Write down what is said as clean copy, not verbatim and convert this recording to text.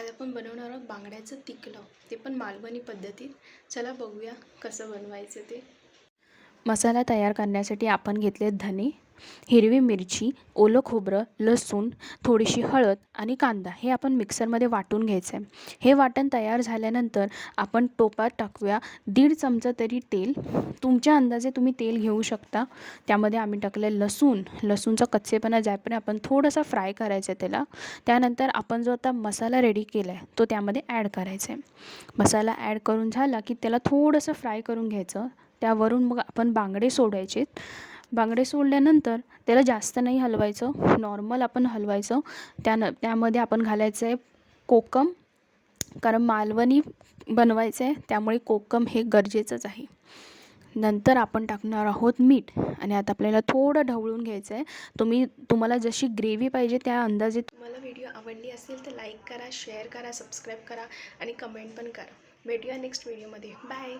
आज आपण बनवणार आहोत बांगड्याचं तिकलं, ते पण मालवणी पद्धतीत. चला बघूया कसं बनवायचं ते. मसाला तयार करण्यासाठी आपण घेतले धने, हिरवी मिरची, ओलं खोबरं, लसूण, थोडीशी हळद आणि कांदा हे आपण मिक्सरमध्ये वाटून घ्यायचं आहे. हे वाटण तयार झाल्यानंतर आपण टोपात टाकूया 1.5 चमचा तरी तेल. तुमच्या अंदाजे तुम्ही तेल घेऊ शकता. त्यामध्ये आम्ही टाकले लसूणचा कच्चेपणा जाईपर्यंत आपण थोडासा फ्राय करायचं आहे त्याला. त्यानंतर आपण जो आता मसाला रेडी केला आहे तो त्यामध्ये ॲड करायचा आहे. मसाला ॲड करून झाला की त्याला थोडंसं फ्राय करून घ्यायचं. त्यावरून मग आपण बांगडे सोडायचे. बांगडे सोडल्यानंतर त्याला जास्त नाही हलवायचं, नॉर्मल आपण हलवायचं. त्यामध्ये आपण घालायचं आहे कोकम, कारण मालवणी बनवायचं आहे त्यामुळे कोकम हे गरजेचंच आहे. नंतर आपण टाकणार आहोत मीठ आणि आता आपल्याला थोडं ढवळून घ्यायचं आहे. तुम्हाला जशी ग्रेव्ही पाहिजे त्या अंदाजे. तुम्हाला व्हिडिओ आवडली असेल तर लाईक करा, शेअर करा, सबस्क्राईब करा आणि कमेंट पण करा. भेटूया नेक्स्ट व्हिडिओमध्ये. बाय.